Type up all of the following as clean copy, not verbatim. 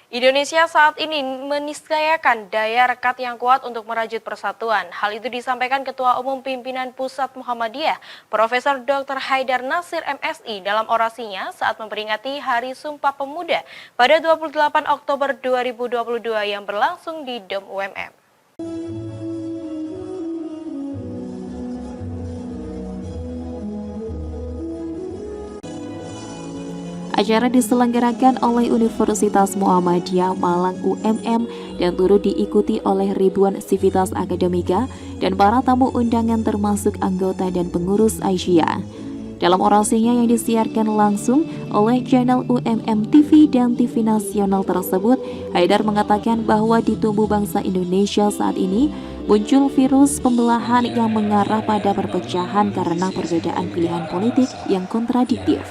Indonesia saat ini meniscayakan daya rekat yang kuat untuk merajut persatuan. Hal itu disampaikan Ketua Umum Pimpinan Pusat Muhammadiyah, Profesor Dr. Haidar Nasir MSI dalam orasinya saat memperingati Hari Sumpah Pemuda pada 28 Oktober 2022 yang berlangsung di Dom UMM. Acara diselenggarakan oleh Universitas Muhammadiyah Malang UMM dan turut diikuti oleh ribuan sivitas akademika dan para tamu undangan termasuk anggota dan pengurus Asia. Dalam orasinya yang disiarkan langsung oleh channel UMM TV dan TV nasional tersebut, Haidar mengatakan bahwa di tubuh bangsa Indonesia saat ini muncul virus pembelahan yang mengarah pada perpecahan karena perbedaan pilihan politik yang kontradiktif.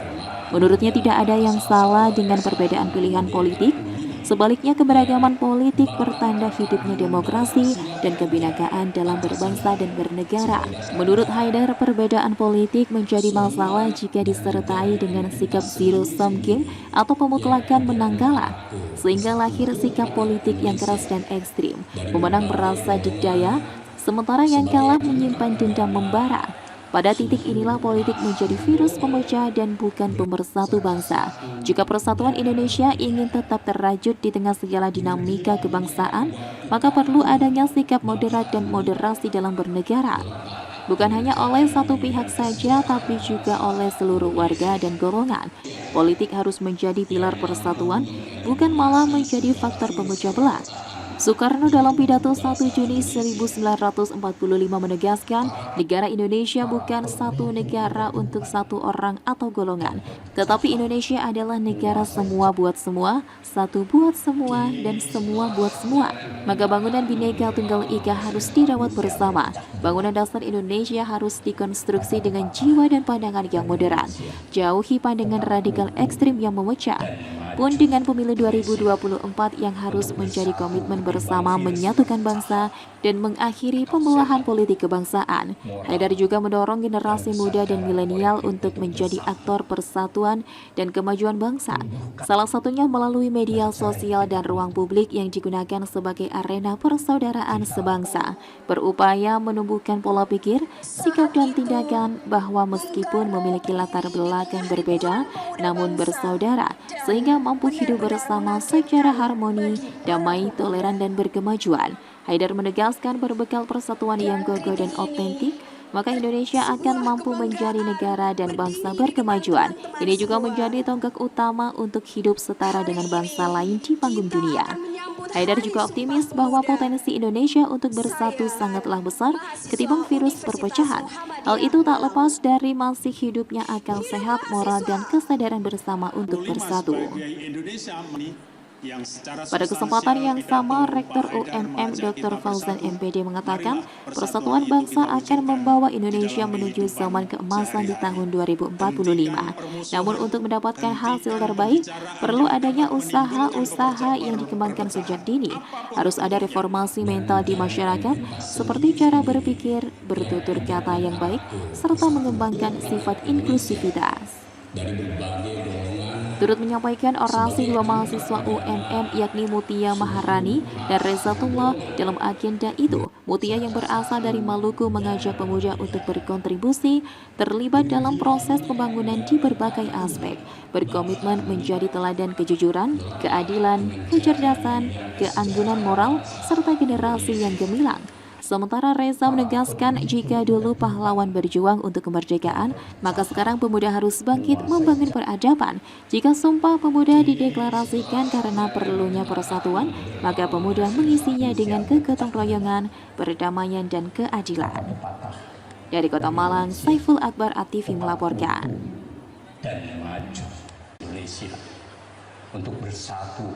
Menurutnya tidak ada yang salah dengan perbedaan pilihan politik, sebaliknya keberagaman politik pertanda hidupnya demokrasi dan kebinekaan dalam berbangsa dan bernegara. Menurut Haidar, perbedaan politik menjadi masalah jika disertai dengan sikap zero sum game atau pemutlakan menang kalah, sehingga lahir sikap politik yang keras dan ekstrim, pemenang merasa dikdaya, sementara yang kalah menyimpan dendam membara. Pada titik inilah politik menjadi virus pemecah dan bukan pemersatu bangsa. Jika persatuan Indonesia ingin tetap terrajut di tengah segala dinamika kebangsaan, maka perlu adanya sikap moderat dan moderasi dalam bernegara. Bukan hanya oleh satu pihak saja, tapi juga oleh seluruh warga dan golongan. Politik harus menjadi pilar persatuan, bukan malah menjadi faktor pemecah belah. Soekarno dalam pidato 1 Juni 1945 menegaskan, negara Indonesia bukan satu negara untuk satu orang atau golongan, tetapi Indonesia adalah negara semua buat semua, satu buat semua, dan semua buat semua. Maka bangunan Bhinneka Tunggal Ika harus dirawat bersama. Bangunan dasar Indonesia harus dikonstruksi dengan jiwa dan pandangan yang moderat. Jauhi pandangan radikal ekstrim yang memecah. Pun dengan pemilu 2024 yang harus menjadi komitmen bersama menyatukan bangsa dan mengakhiri pembelahan politik kebangsaan. Haidar juga mendorong generasi muda dan milenial untuk menjadi aktor persatuan dan kemajuan bangsa. Salah satunya melalui media sosial dan ruang publik yang digunakan sebagai arena persaudaraan sebangsa. Berupaya menumbuhkan pola pikir, sikap dan tindakan bahwa meskipun memiliki latar belakang berbeda, namun bersaudara, sehingga mampu hidup bersama secara harmoni, damai, toleran, dan berkemajuan. Haidar menegaskan berbekal persatuan yang kokoh dan otentik, maka Indonesia akan mampu menjadi negara dan bangsa berkemajuan. Ini juga menjadi tonggak utama untuk hidup setara dengan bangsa lain di panggung dunia. Haidar juga optimis bahwa potensi Indonesia untuk bersatu sangatlah besar ketimbang virus perpecahan. Hal itu tak lepas dari masih hidupnya akal sehat, moral, dan kesadaran bersama untuk bersatu. Pada kesempatan yang sama, Rektor UMM Dr. Fauzan MPD mengatakan persatuan bangsa akan membawa Indonesia menuju zaman keemasan di tahun 2045. Namun untuk mendapatkan hasil terbaik, perlu adanya usaha-usaha yang dikembangkan sejak dini. Harus ada reformasi mental di masyarakat, seperti cara berpikir, bertutur kata yang baik, serta mengembangkan sifat inklusivitas. Turut menyampaikan orasi dua mahasiswa UMM yakni Mutia Maharani dan Rezatullah dalam agenda itu. Mutia yang berasal dari Maluku mengajak pemuda untuk berkontribusi, terlibat dalam proses pembangunan di berbagai aspek, berkomitmen menjadi teladan kejujuran, keadilan, kecerdasan, keanggunan moral, serta generasi yang gemilang. Sementara Reza menegaskan jika dulu pahlawan berjuang untuk kemerdekaan, maka sekarang pemuda harus bangkit membangun peradaban. Jika Sumpah Pemuda dideklarasikan karena perlunya persatuan, maka pemuda mengisinya dengan kegotong royongan, perdamaian, dan keadilan. Dari Kota Malang, Saiful Akbar ATV melaporkan. Dan maju Indonesia untuk bersatu.